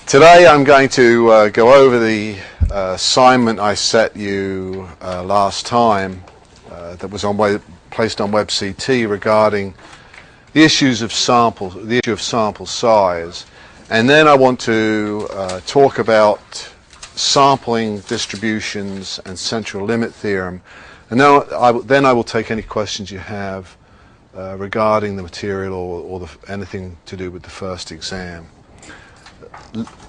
Today I'm going to go over the assignment I set you last time that was placed on WebCT regarding the issues of the issue of sample size, and then I want to talk about sampling distributions and central limit theorem, and then I will take any questions you have regarding the material or anything to do with the first exam.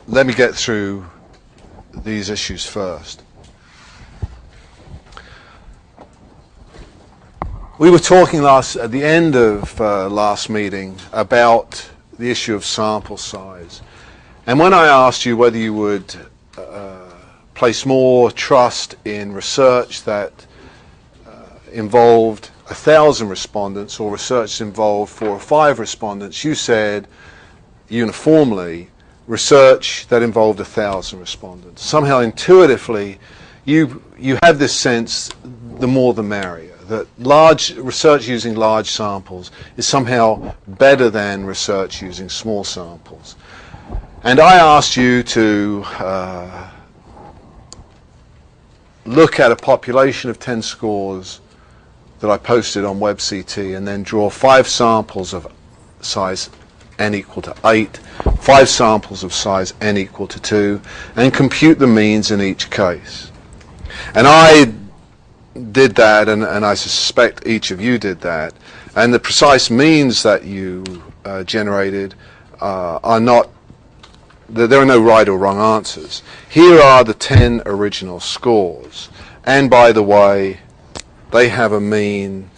Let me get through these issues first. We were talking at the end of last meeting about the issue of sample size, and when I asked you whether you would place more trust in research that involved 1,000 respondents or research that involved 4 or 5 respondents, you said uniformly research that involved 1,000 respondents. Somehow intuitively you have this sense the more the merrier, that large research using large samples is somehow better than research using small samples. And I asked you to look at a population of 10 scores that I posted on WebCT and then draw 5 samples of size n equal to 8, 5 samples of size n equal to 2, and compute the means in each case. And I did that, and I suspect each of you did that, and the precise means that you generated are not, there are no right or wrong answers. Here are the 10 original scores, and by the way, they have a mean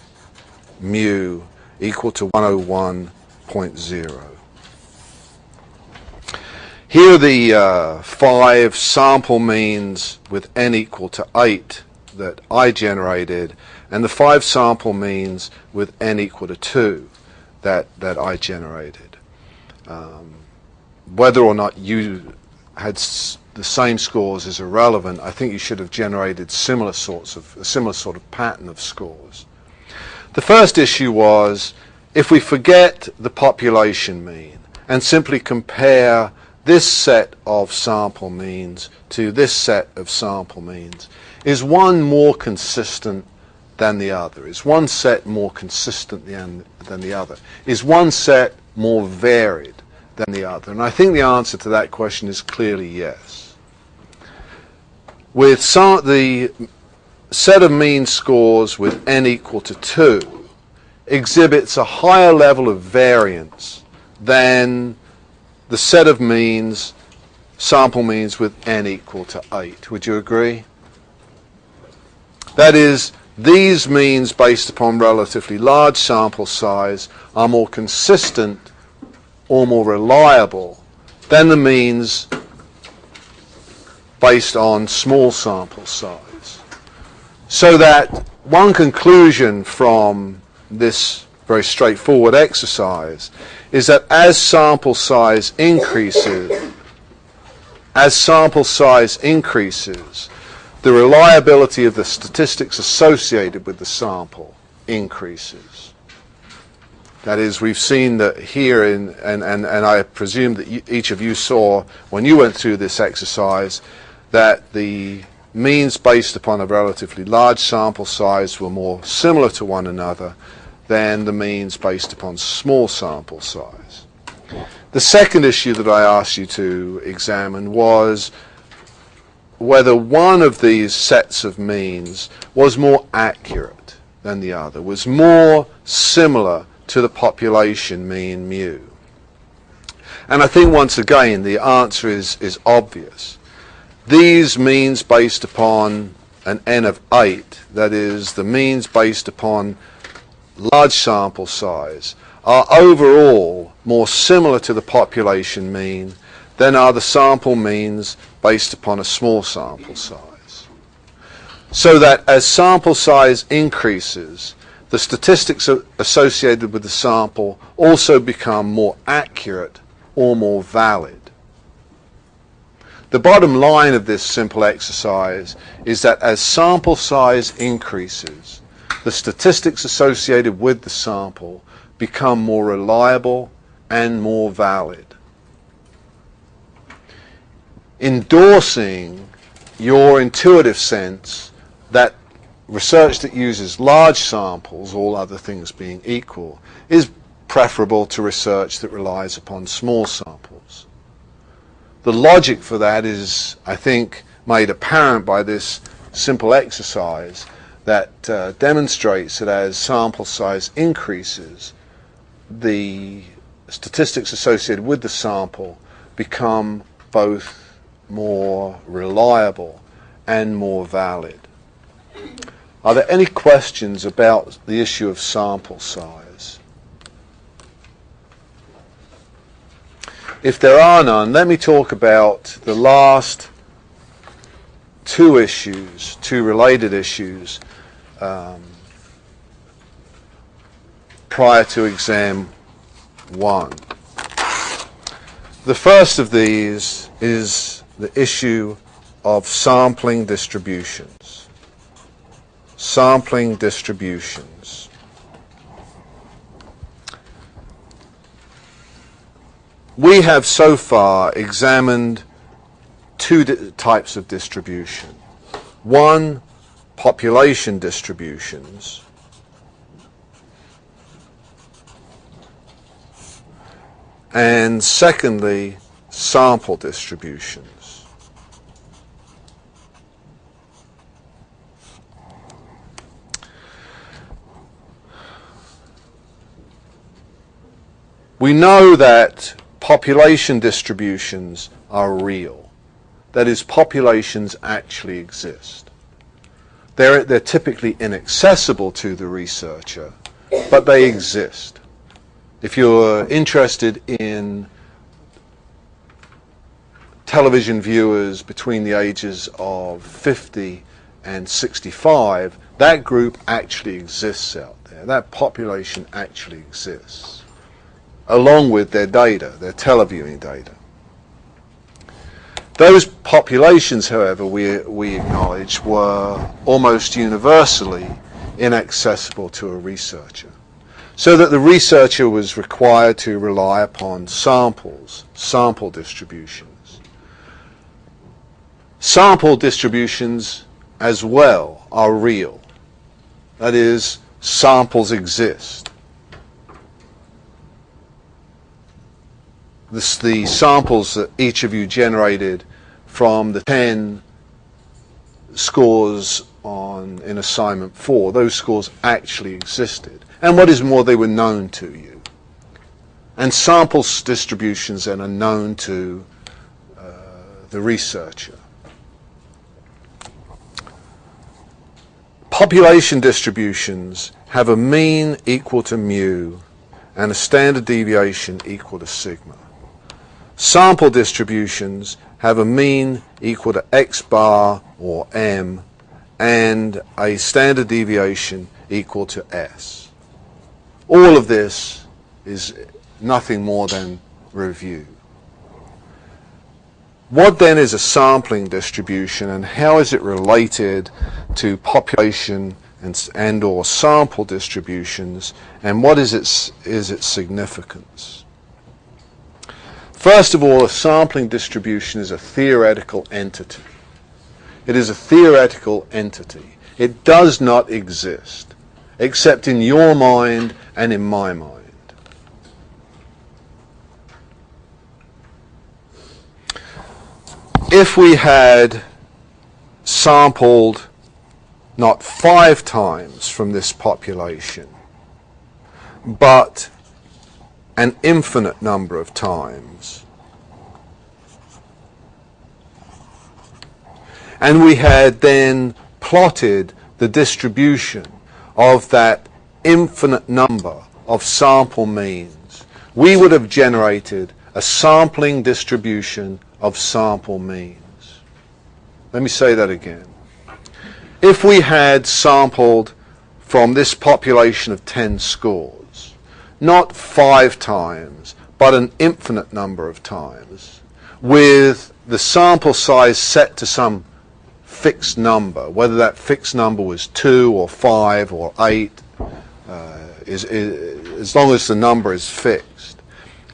mu equal to 101.0. Here are the 5 sample means with n equal to 8 that I generated, and the 5 sample means with n equal to 2 that I generated. Whether or not you had the same scores is irrelevant. I think you should have generated a similar sort of pattern of scores. The first issue was, if we forget the population mean and simply compare this set of sample means to this set of sample means, is one more consistent than the other? Is one set more consistent than the other? Is one set more varied than the other? And I think the answer to that question is clearly yes. With the set of mean scores with n equal to 2 exhibits a higher level of variance than the set of means, sample means with n equal to 8. Would you agree? That is, these means based upon relatively large sample size are more consistent or more reliable than the means based on small sample size. So that one conclusion from this very straightforward exercise is that as sample size increases, the reliability of the statistics associated with the sample increases. That is, we've seen that here, and I presume that each of you saw when you went through this exercise, that the means based upon a relatively large sample size were more similar to one another than the means based upon small sample size. The second issue that I asked you to examine was whether one of these sets of means was more accurate than the other, was more similar to the population mean mu. And I think once again the answer is obvious. These means based upon an n of 8, that is, the means based upon large sample size, are overall more similar to the population mean than are the sample means based upon a small sample size. So that as sample size increases, the statistics associated with the sample also become more accurate or more valid. The bottom line of this simple exercise is that as sample size increases, the statistics associated with the sample become more reliable and more valid. endorsing your intuitive sense that research that uses large samples, all other things being equal, is preferable to research that relies upon small samples. The logic for that is, I think, made apparent by this simple exercise that demonstrates that as sample size increases, the statistics associated with the sample become both more reliable and more valid. Are there any questions about the issue of sample size? If there are none, let me talk about the last two issues, two related issues, prior to exam 1. The first of these is the issue of sampling distributions. Sampling distributions. We have so far examined two types of distribution. One, population distributions, and secondly, sample distributions. We know that population distributions are real. That is, populations actually exist. They're typically inaccessible to the researcher, but they exist. If you're interested in television viewers between the ages of 50 and 65, that group actually exists out there. That population actually exists, along with their data, their televiewing data. Those populations, however, we acknowledge, were almost universally inaccessible to a researcher, so that the researcher was required to rely upon samples, sample distributions. Sample distributions as well are real. That is, samples exist. The samples that each of you generated from the 10 scores in assignment 4, those scores actually existed. And what is more, they were known to you. And sample distributions then are known to the researcher. Population distributions have a mean equal to mu and a standard deviation equal to sigma. Sample distributions have a mean equal to x bar or m and a standard deviation equal to s. All of this is nothing more than review. What then is a sampling distribution, and how is it related to population and or sample distributions, and what is its significance? First of all, a sampling distribution is a theoretical entity. It is a theoretical entity. It does not exist, except in your mind and in my mind. If we had sampled not 5 times from this population, but an infinite number of times, and we had then plotted the distribution of that infinite number of sample means, we would have generated a sampling distribution of sample means. Let me say that again. If we had sampled from this population of 10 scores, not 5 times, but an infinite number of times, with the sample size set to some fixed number, whether that fixed number was 2 or 5 or 8, as long as the number is fixed.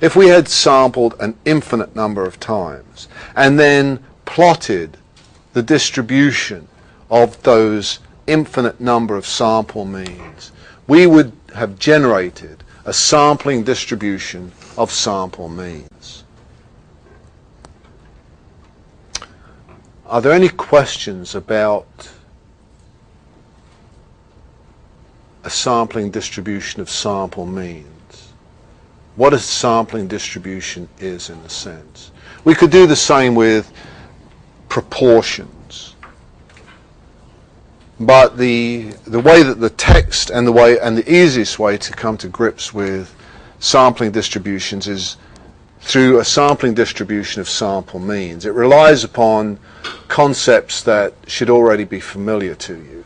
If we had sampled an infinite number of times and then plotted the distribution of those infinite number of sample means, we would have generated a sampling distribution of sample means. Are there any questions about a sampling distribution of sample means? What a sampling distribution is, in a sense. We could do the same with proportions. But the way that the text and the easiest way to come to grips with sampling distributions is through a sampling distribution of sample means. It relies upon concepts that should already be familiar to you.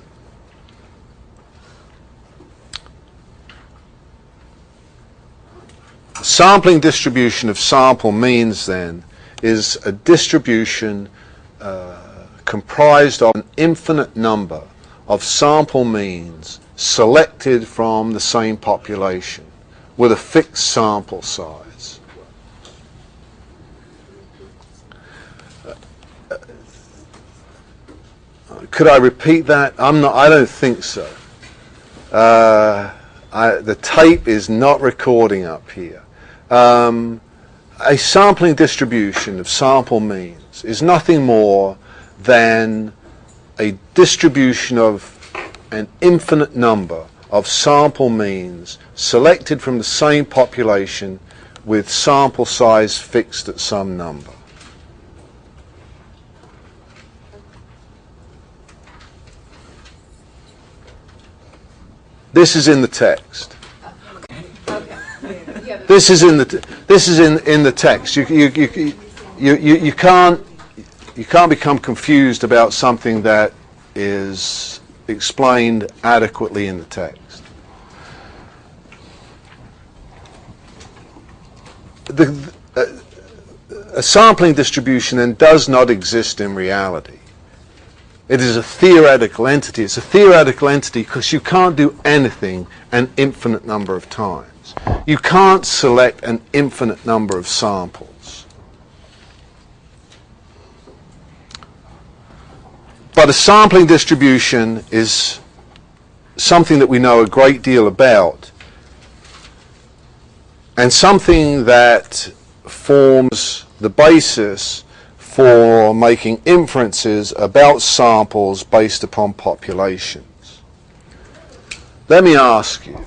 A sampling distribution of sample means, then, is a distribution comprised of an infinite number of sample means selected from the same population with a fixed sample size. Could I repeat that? I don't think so. The tape is not recording up here. A sampling distribution of sample means is nothing more than a distribution of an infinite number of sample means selected from the same population with sample size fixed at some number. This is in the text. This is in the text. You can't become confused about something that is explained adequately in the text. A sampling distribution then does not exist in reality. It is a theoretical entity. It's a theoretical entity because you can't do anything an infinite number of times. You can't select an infinite number of samples. But a sampling distribution is something that we know a great deal about, and something that forms the basis for making inferences about samples based upon populations. Let me ask you,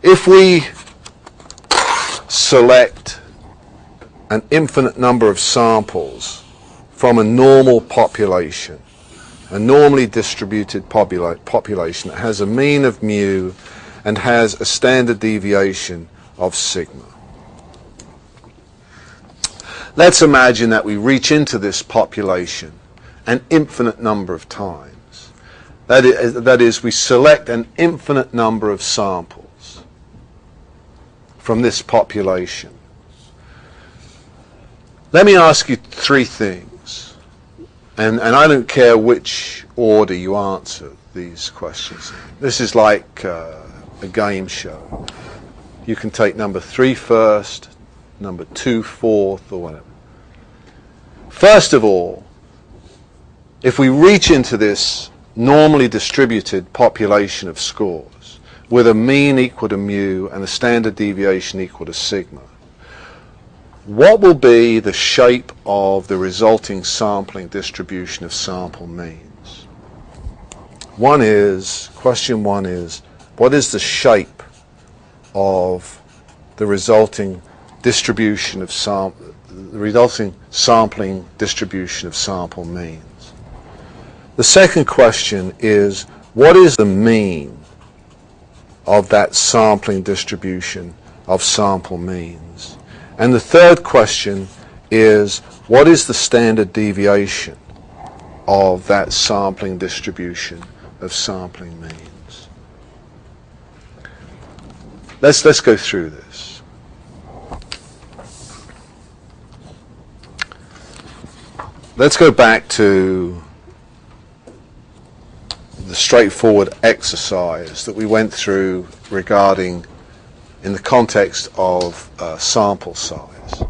if we select an infinite number of samples from a normal population, a normally distributed population that has a mean of mu and has a standard deviation of sigma. Let's imagine that we reach into this population an infinite number of times. That is, we select an infinite number of samples from this population. Let me ask you three things, and I don't care which order you answer these questions. This is like a game show. You can take number 3 first, number 2 fourth, or whatever. First of all, if we reach into this normally distributed population of scores with a mean equal to mu and a standard deviation equal to sigma, what will be the shape of the resulting sampling distribution of sample means? Question one is, what is the shape of the resulting distribution of sampling distribution of sample means? The second question is, what is the mean of that sampling distribution of sample means? And the third question is, what is the standard deviation of that sampling distribution of sampling means? Let's go through this. Let's go back to the straightforward exercise that we went through regarding, in the context of sample size.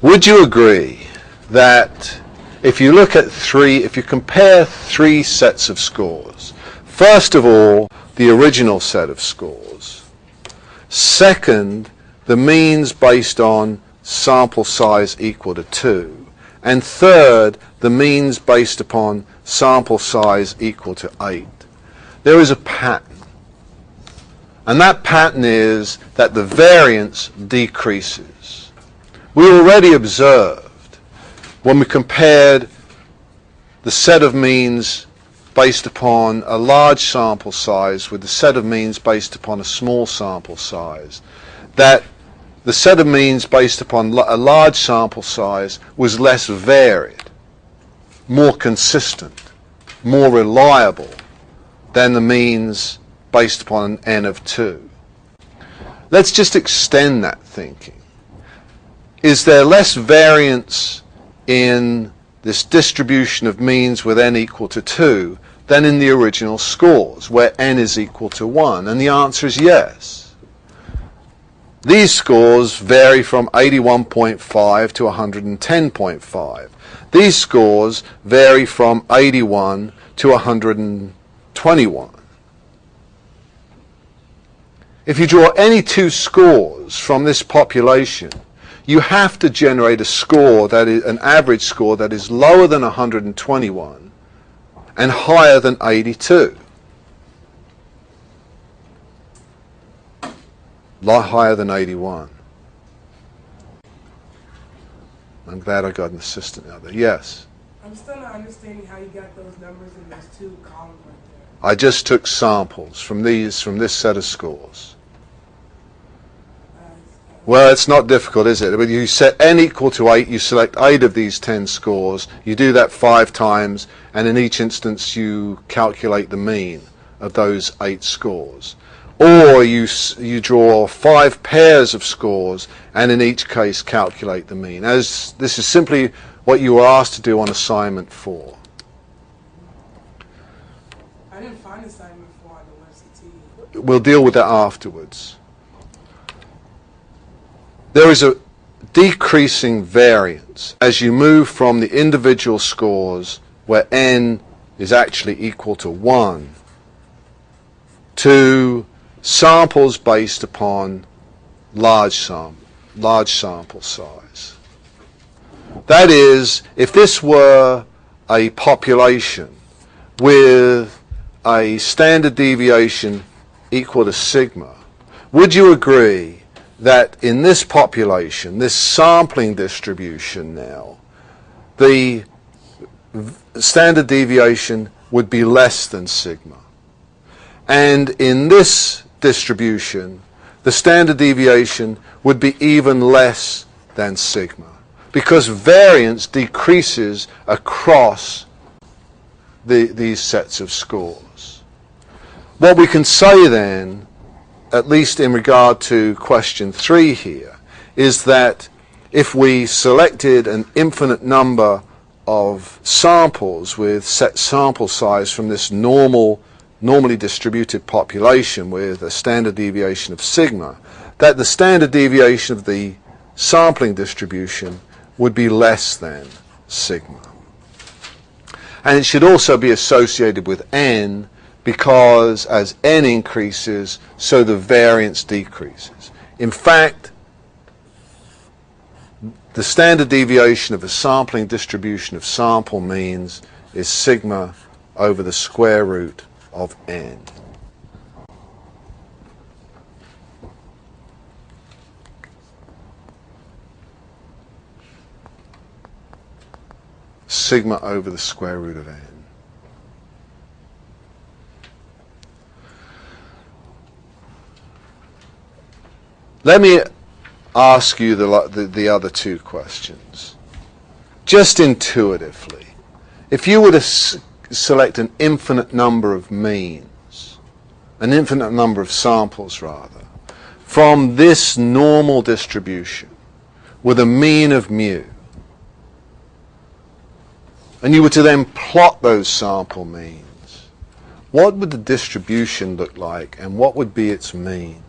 Would you agree that if you look at if you compare three sets of scores, first of all, the original set of scores, second, the means based on sample size equal to 2, and third, the means based upon sample size equal to 8, there is a pattern. And that pattern is that the variance decreases. We already observed when we compared the set of means based upon a large sample size with the set of means based upon a small sample size, that the set of means based upon a large sample size was less varied, more consistent, more reliable than the means based upon an n of 2. Let's just extend that thinking. Is there less variance in this distribution of means with n equal to 2 than in the original scores, where n is equal to 1? And the answer is yes. These scores vary from 81.5 to 110.5. These scores vary from 81 to 121. If you draw any two scores from this population, you have to generate a score that is an average score that is lower than 121 and higher than 82. Higher than 81. I'm glad I got an assistant out there. Yes? I'm still not understanding how you got those numbers in those two columns right there. I just took samples from this set of scores. Well, it's not difficult, is it? When you set n equal to 8, you select 8 of these 10 scores. You do that 5 times, and in each instance you calculate the mean of those 8 scores. Or you draw 5 pairs of scores, and in each case calculate the mean. As this is simply what you were asked to do on assignment 4. I didn't find assignment 4 on the website. We'll deal with that afterwards. There is a decreasing variance as you move from the individual scores where n is actually equal to 1 to samples based upon large sample size. That is, if this were a population with a standard deviation equal to sigma, would you agree that in this population, this sampling distribution now, the standard deviation would be less than sigma? And in this distribution, the standard deviation would be even less than sigma, because variance decreases across these sets of scores. What we can say then, at least in regard to question 3 here, is that if we selected an infinite number of samples with set sample size from this normally distributed population with a standard deviation of sigma, that the standard deviation of the sampling distribution would be less than sigma. And it should also be associated with n, because as n increases, so the variance decreases. In fact, the standard deviation of a sampling distribution of sample means is sigma over the square root of n. Sigma over the square root of n. Let me ask you the other two questions. Just intuitively, if you were to select an infinite number of means, an infinite number of samples rather, from this normal distribution with a mean of mu, and you were to then plot those sample means, what would the distribution look like and what would be its mean?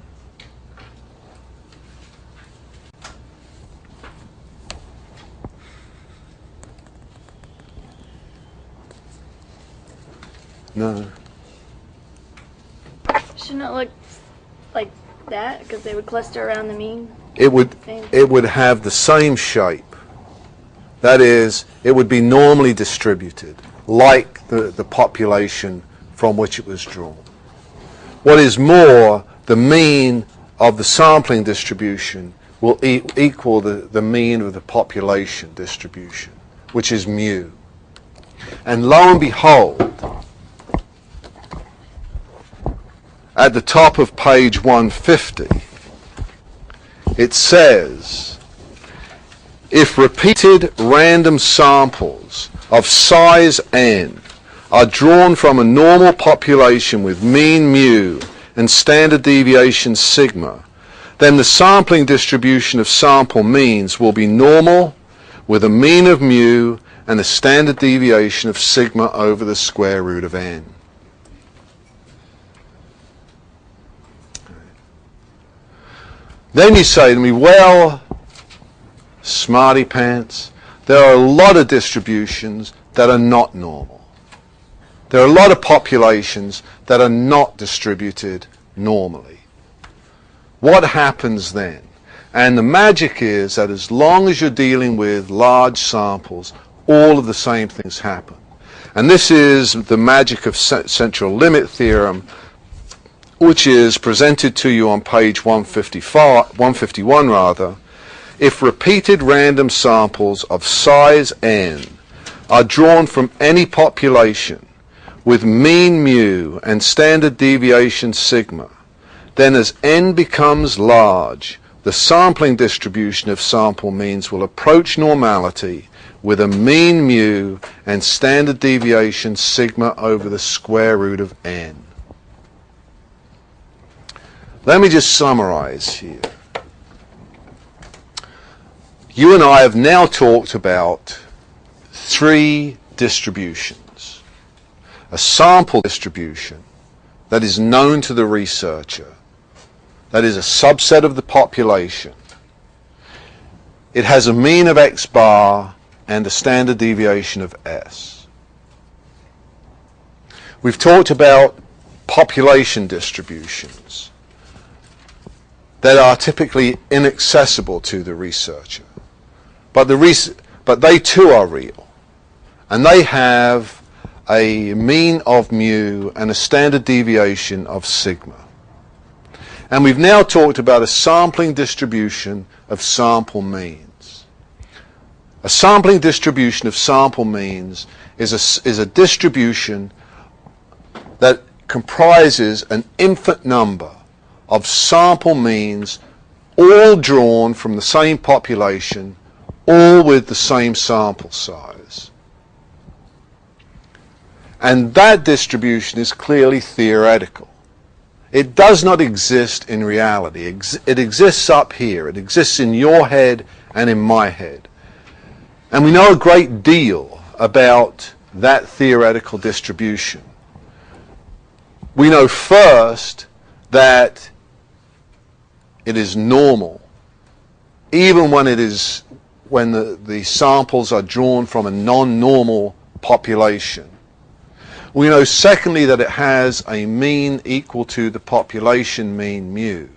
No. Shouldn't it look like that? Because they would cluster around the mean? It would have the same shape. That is, it would be normally distributed, like the population from which it was drawn. What is more, the mean of the sampling distribution will equal the mean of the population distribution, which is mu. And lo and behold, at the top of page 150, it says, if repeated random samples of size n are drawn from a normal population with mean mu and standard deviation sigma, then the sampling distribution of sample means will be normal with a mean of mu and a standard deviation of sigma over the square root of n. Then you say to me, well, smarty pants, there are a lot of distributions that are not normal. There are a lot of populations that are not distributed normally. What happens then? And the magic is that as long as you're dealing with large samples, all of the same things happen. And this is the magic of central limit theorem, which is presented to you on page 151 rather. If repeated random samples of size n are drawn from any population with mean mu and standard deviation sigma, then as n becomes large, the sampling distribution of sample means will approach normality with a mean mu and standard deviation sigma over the square root of n. Let me just summarize here. You and I have now talked about three distributions. A sample distribution that is known to the researcher, that is a subset of the population. It has a mean of x bar and a standard deviation of s. We've talked about population distributions that are typically inaccessible to the researcher. But they too are real. And they have a mean of mu and a standard deviation of sigma. And we've now talked about a sampling distribution of sample means. A sampling distribution of sample means is a distribution that comprises an infinite number of sample means, all drawn from the same population, all with the same sample size. And that distribution is clearly theoretical. It does not exist in reality. It exists up here. It exists in your head and in my head. And we know a great deal about that theoretical distribution. We know first that it is normal, even when the samples are drawn from a non-normal population. We know secondly that it has a mean equal to the population mean mu.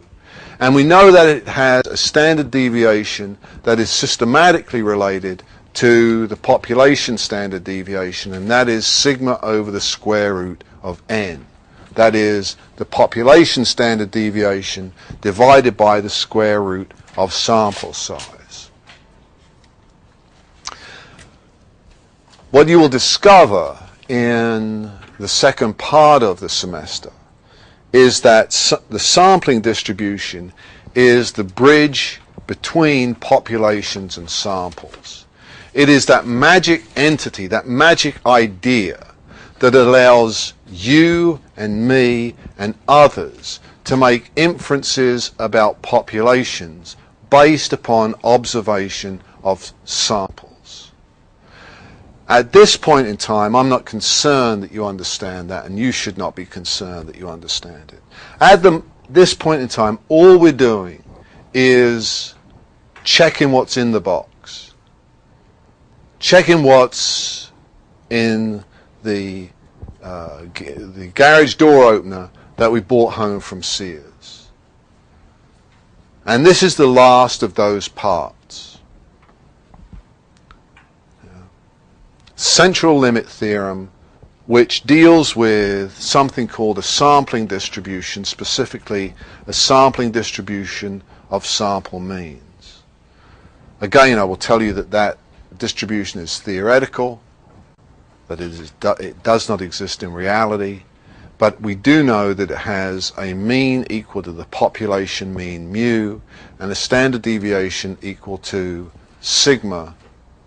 And we know that it has a standard deviation that is systematically related to the population standard deviation, and that is sigma over the square root of n. That is the population standard deviation divided by the square root of sample size. What you will discover in the second part of the semester is that the sampling distribution is the bridge between populations and samples. It is that magic entity, that magic idea that allows you and me and others to make inferences about populations based upon observation of samples. At this point in time, I'm not concerned that you understand that, and you should not be concerned that you understand it. At this point in time, all we're doing is checking what's in the box, checking what's in the the garage door opener that we bought home from Sears. And this is the last of those parts. Central limit theorem, which deals with something called a sampling distribution, specifically a sampling distribution of sample means. Again, I will tell you that that distribution is theoretical, that it does not exist in reality, but we do know that it has a mean equal to the population mean mu and a standard deviation equal to sigma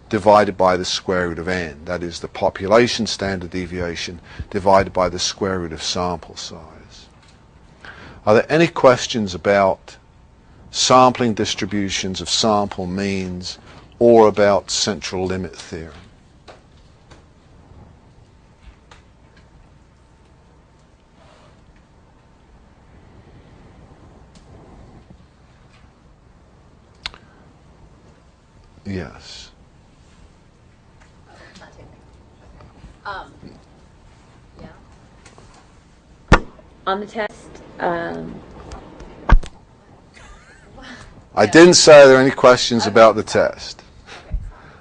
divided by the square root of n. That is the population standard deviation divided by the square root of sample size. Are there any questions about sampling distributions of sample means or about central limit theorem? Yes. Yeah. On the test, I didn't say are there any questions about the test.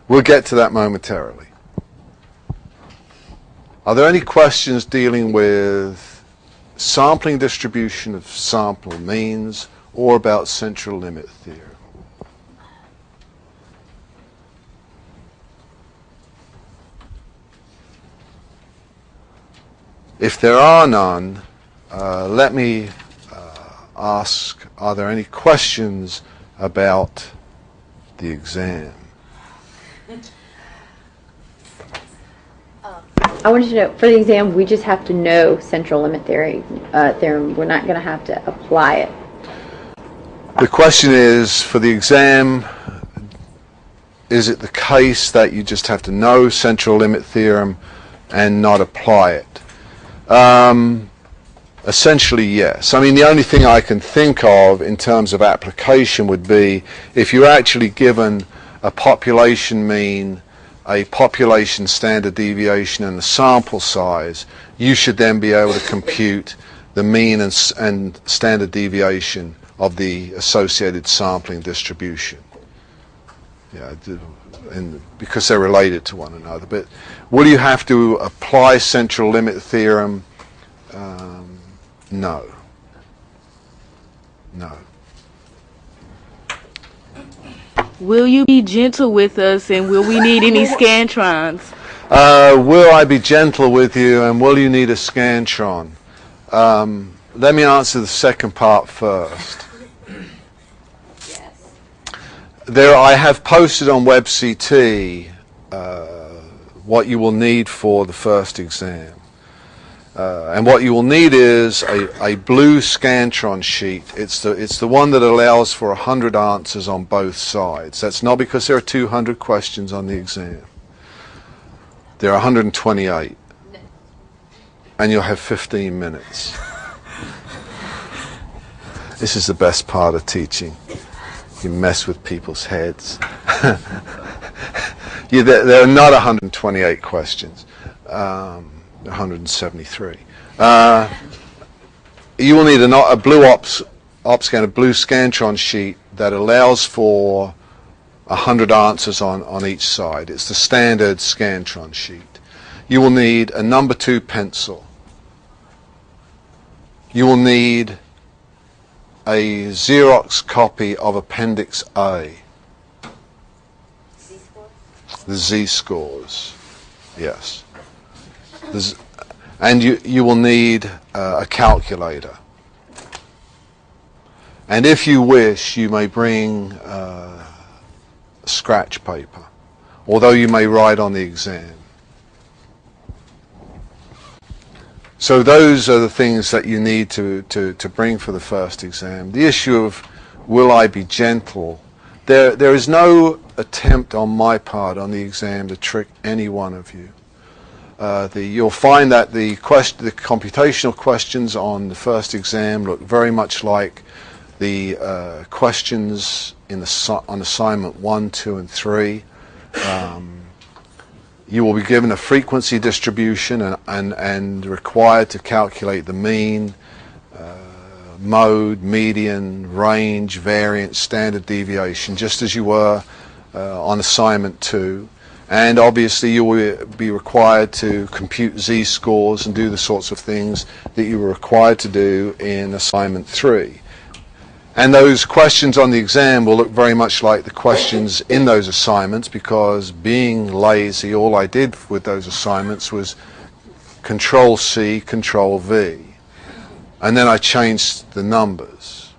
We'll get to that momentarily. Are there any questions dealing with sampling distribution of sample means or about central limit theorem? If there are none, let me ask, are there any questions about the exam? I wanted to know, for the exam, we just have to know central limit theorem. We're not going to have to apply it. The question is, for the exam, is it the case that you just have to know central limit theorem and not apply it? Essentially, yes. I mean, the only thing I can think of in terms of application would be if you're actually given a population mean, a population standard deviation, and a sample size, you should then be able to compute the mean and standard deviation of the associated sampling distribution. Yeah, and because they're related to one another. But will you have to apply central limit theorem? No. No. Will you be gentle with us, and will we need any scantrons? Will I be gentle with you, and will you need a scantron? Let me answer the second part first. I have posted on WebCT what you will need for the first exam. And what you will need is a blue Scantron sheet. It's the one that allows for 100 answers on both sides. That's not because there are 200 questions on the exam. There are 128. And you'll have 15 minutes. This is the best part of teaching. You mess with people's heads. There are not 128 questions. 173. You will need a blue OpScan, a blue Scantron sheet that allows for 100 answers on each side. It's the standard Scantron sheet. You will need a number 2 pencil. You will need a Xerox copy of Appendix A. The Z-scores. Yes. And you will need a calculator. And if you wish, you may bring scratch paper, although you may write on the exam. So those are the things that you need to bring for the first exam. The issue of will I be gentle, there is no attempt on my part on the exam to trick any one of you. You'll find that the computational questions on the first exam look very much like the questions on assignment 1, 2, and 3. You will be given a frequency distribution and required to calculate the mean, mode, median, range, variance, standard deviation, just as you were on assignment 2. And obviously you will be required to compute z-scores and do the sorts of things that you were required to do in assignment 3. And those questions on the exam will look very much like the questions in those assignments, because being lazy, all I did with those assignments was Control C, Control V. And then I changed the numbers.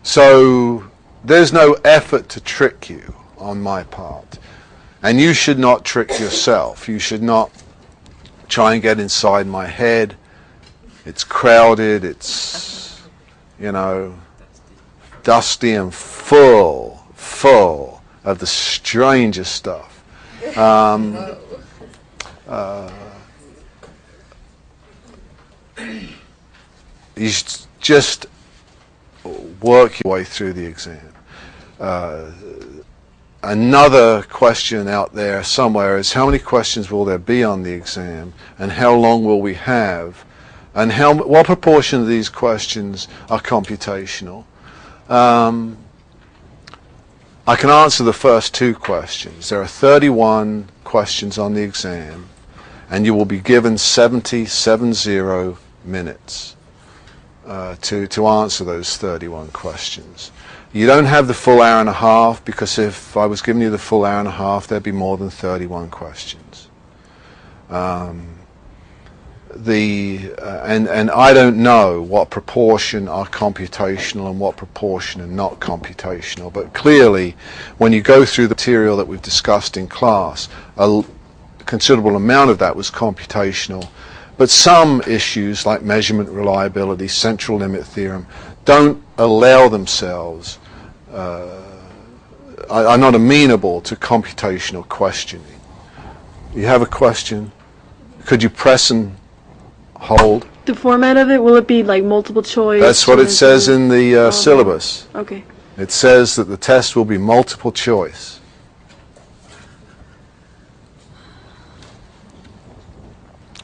So there's no effort to trick you on my part. And you should not trick yourself. You should not try and get inside my head. It's crowded, it's, you know, dusty and full of the strangest stuff. You should just work your way through the exam. Another question out there somewhere is, how many questions will there be on the exam, and how long will we have, and what proportion of these questions are computational? I can answer the first 2 questions. There are 31 questions on the exam, and you will be given 70 minutes to answer those 31 questions. You don't have the full hour and a half, because if I was giving you the full hour and a half, there'd be more than 31 questions. And I don't know what proportion are computational and what proportion are not computational, but clearly when you go through the material that we've discussed in class, a considerable amount of that was computational, but some issues like measurement reliability, central limit theorem, don't allow themselves, are not amenable to computational questioning. You have a question? Could you press and hold? The format of it, will it be like multiple choice? That's what it says in the syllabus. Okay. It says that the test will be multiple choice.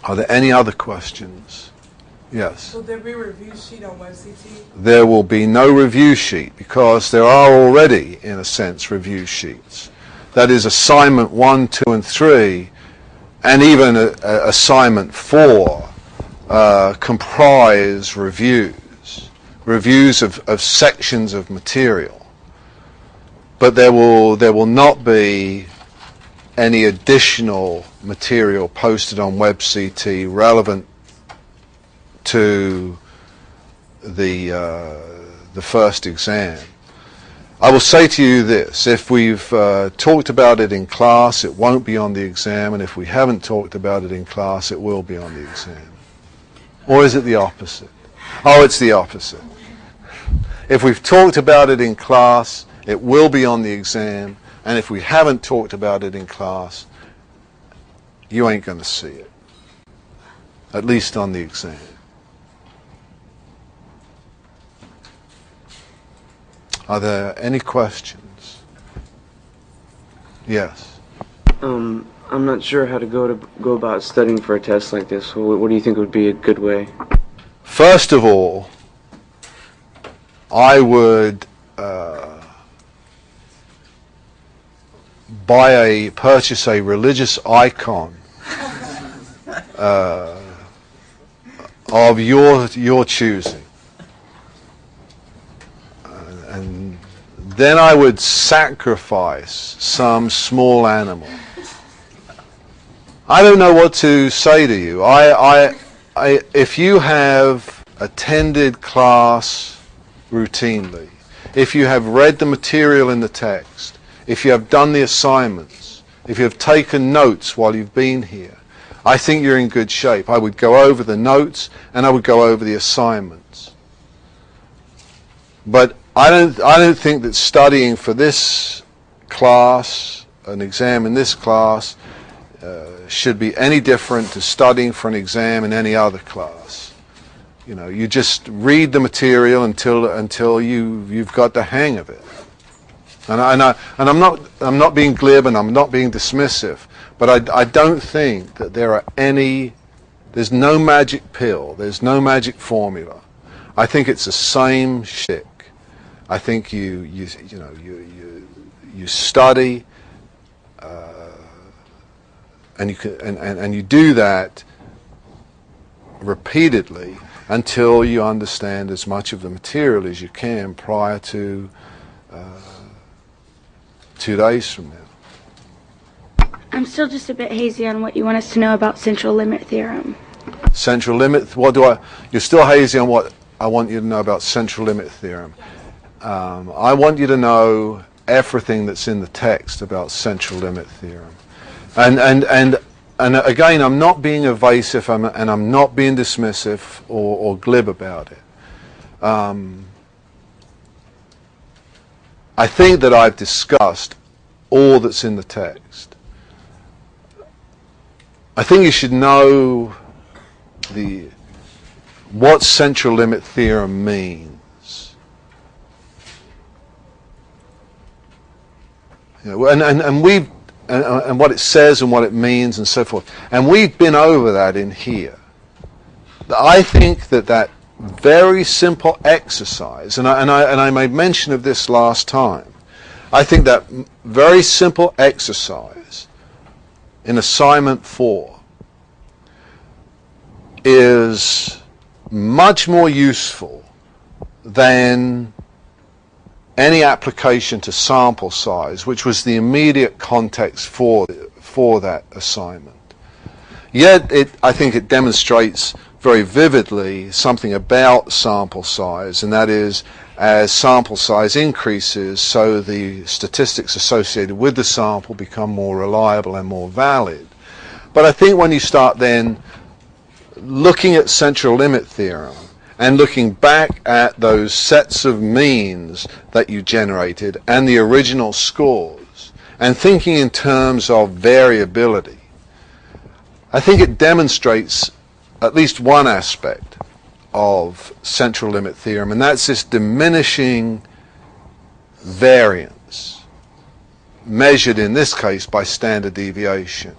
Are there any other questions? Yes. Will there be a review sheet on WebCT? There will be no review sheet, because there are already, in a sense, review sheets. That is, assignment 1, 2, and 3, and even assignment 4 comprise reviews of sections of material. But there will not be any additional material posted on WebCT relevant to the first exam. I will say to you this: if we've talked about it in class, it won't be on the exam, and if we haven't talked about it in class, it will be on the exam. Or is it the opposite? Oh, it's the opposite. If we've talked about it in class, it will be on the exam, and if we haven't talked about it in class, you ain't going to see it, at least on the exam. Are there any questions? Yes. I'm not sure how to go about studying for a test like this. What do you think would be a good way? First of all, I would purchase a religious icon of your choosing. And then I would sacrifice some small animal. I don't know what to say to you. If you have attended class routinely, if you have read the material in the text, if you have done the assignments, if you have taken notes while you've been here, I think you're in good shape. I would go over the notes and I would go over the assignments. But I don't think that studying for this class, an exam in this class, should be any different to studying for an exam in any other class. You know, you just read the material until you've got the hang of it. And I'm not being glib and I'm not being dismissive, but I don't think that there's no magic pill, there's no magic formula. I think it's the same shtick. I think you study, and you do that repeatedly until you understand as much of the material as you can prior to 2 days from now. I'm still just a bit hazy on what you want us to know about central limit theorem. Central limit, you're still hazy on what I want you to know about central limit theorem. I want you to know everything that's in the text about central limit theorem. And again, I'm not being evasive and I'm not being dismissive or glib about it. I think that I've discussed all that's in the text. I think you should know what central limit theorem means. And what it says and what it means and so forth. And we've been over that in here. I think that very simple exercise, and I made mention of this last time, I think that very simple exercise in assignment 4 is much more useful than any application to sample size, which was the immediate context for that assignment. Yet I think it demonstrates very vividly something about sample size, and that is, as sample size increases, so the statistics associated with the sample become more reliable and more valid. But I think when you start then looking at central limit theorem and looking back at those sets of means that you generated and the original scores and thinking in terms of variability, I think it demonstrates at least one aspect of central limit theorem, and that's this diminishing variance measured in this case by standard deviation.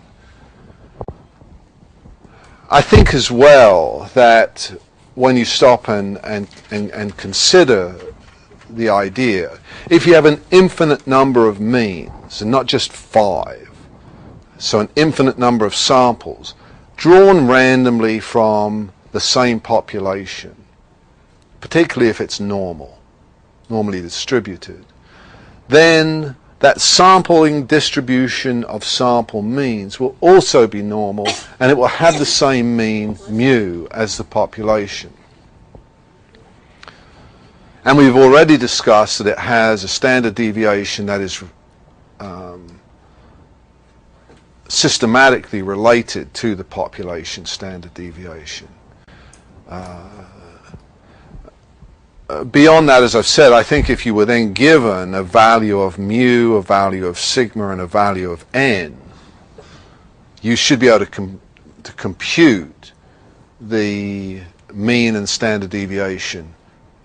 I think as well that when you stop and consider the idea, if you have an infinite number of means and not just 5, so an infinite number of samples drawn randomly from the same population, particularly if it's normally distributed, then that sampling distribution of sample means will also be normal, and it will have the same mean mu as the population. And we've already discussed that it has a standard deviation that is systematically related to the population standard deviation. Beyond that, as I've said, I think if you were then given a value of mu, a value of sigma, and a value of n, you should be able to compute the mean and standard deviation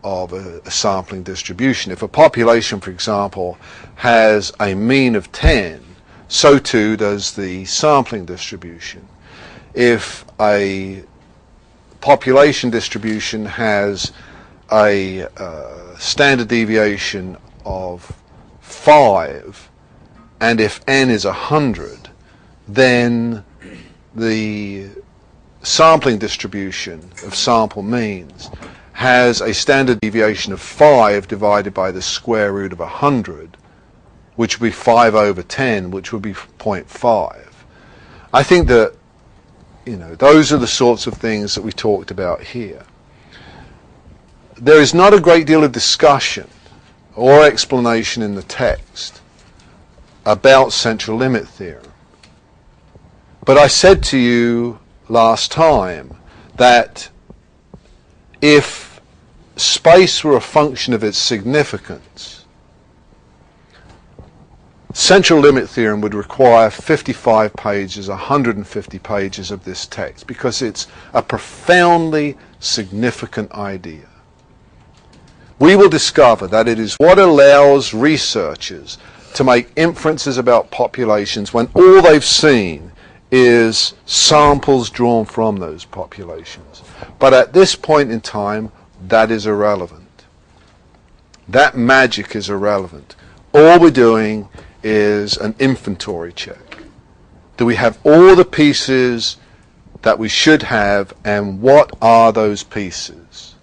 of a sampling distribution. If a population, for example, has a mean of 10, so too does the sampling distribution. If a population distribution has a standard deviation of 5, and if n is 100, then the sampling distribution of sample means has a standard deviation of 5 divided by the square root of 100, which would be 5 over 10, which would be 0.5. I think that, those are the sorts of things that we talked about here. There is not a great deal of discussion or explanation in the text about central limit theorem. But I said to you last time that if space were a function of its significance, central limit theorem would require 55 pages, 150 pages of this text, because it's a profoundly significant idea. we will discover that it is what allows researchers to make inferences about populations when all they've seen is samples drawn from those populations. But at this point in time, that is irrelevant. That magic is irrelevant. All we're doing is an inventory check. Do we have all the pieces that we should have, and what are those pieces?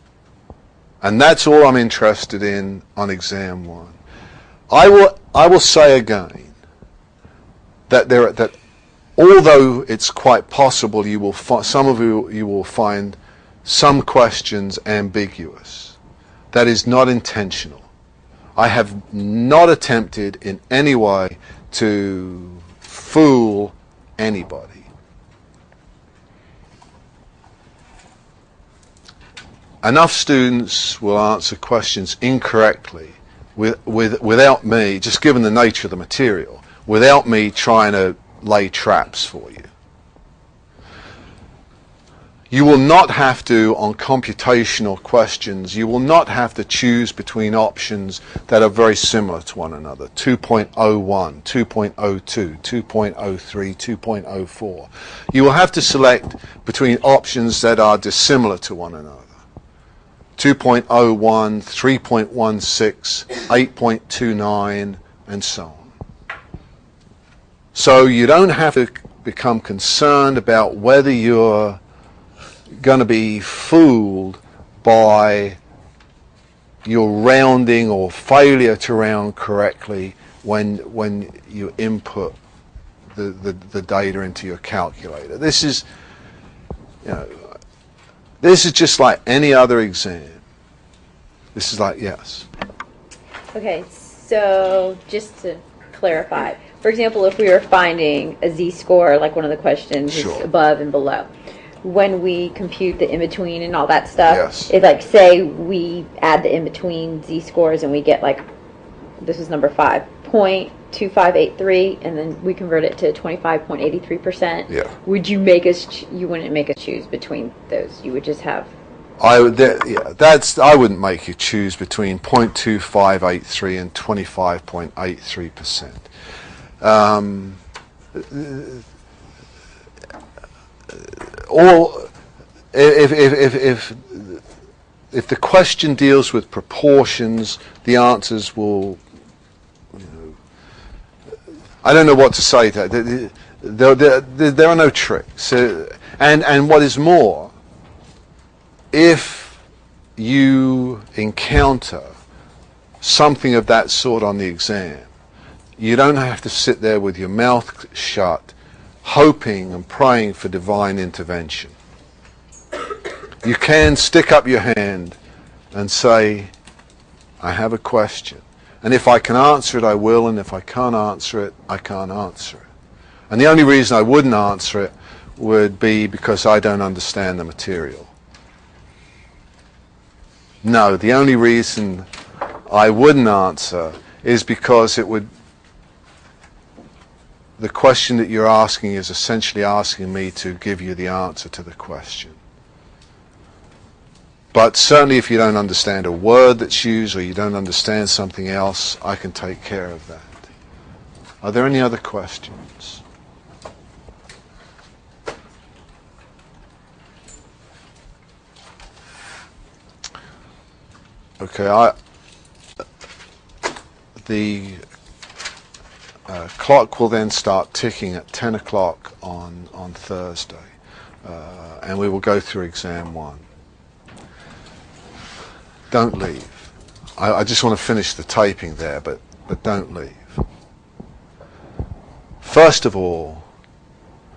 And that's all I'm interested in on exam 1. I will say again that although it's quite possible you will some of you will find some questions ambiguous, that is not intentional. I have not attempted in any way to fool anybody. Enough students will answer questions incorrectly without me, just given the nature of the material, without me trying to lay traps for you. You will not have to, on computational questions, you will not have to choose between options that are very similar to one another. 2.01, 2.02, 2.03, 2.04. You will have to select between options that are dissimilar to one another. 2.01, 3.16, 8.29, and so on. So you don't have to become concerned about whether you're going to be fooled by your rounding or failure to round correctly when you input the data into your calculator. This is, this is just like any other exam. This is like, yes. Okay, so just to clarify, for example, if we were finding a z-score, like one of the questions is Sure. above and below, when we compute the in-between and all that stuff, Yes. if, like, say we add the in-between z-scores and we get, like, this is number 5, 0.2583, and then we convert it to 25.83%, Yeah. would you make us, you wouldn't make us choose between those, you would just have... I wouldn't make you choose between 0.2583 and 25.83%. Or if the question deals with proportions, the answers will, I don't know what to say to that. There are no tricks. And what is more, if you encounter something of that sort on the exam, you don't have to sit there with your mouth shut, hoping and praying for divine intervention. You can stick up your hand and say, I have a question. And if I can answer it, I will, and if I can't answer it, I can't answer it. And the only reason I wouldn't answer it would be because I don't understand the material. No, the only reason I wouldn't answer is because it would, the question that you're asking is essentially asking me to give you the answer to the question. But certainly if you don't understand a word that's used or you don't understand something else, I can take care of that. Are there any other questions? Okay, the clock will then start ticking at 10 o'clock on Thursday, and we will go through exam 1. Don't leave. I just want to finish the taping there, but don't leave. First of all,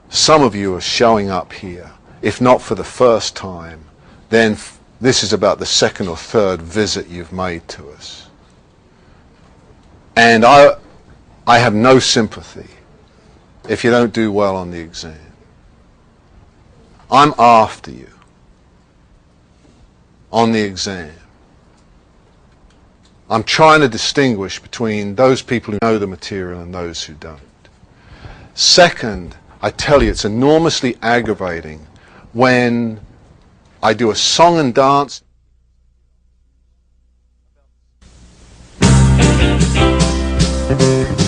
some of you are showing up here, if not for the first time, then this is about the second or third visit you've made to us. And I have no sympathy if you don't do well on the exam. I'm after you on the exam. I'm trying to distinguish between those people who know the material and those who don't. Second, I tell you, it's enormously aggravating when I do a song and dance Bye.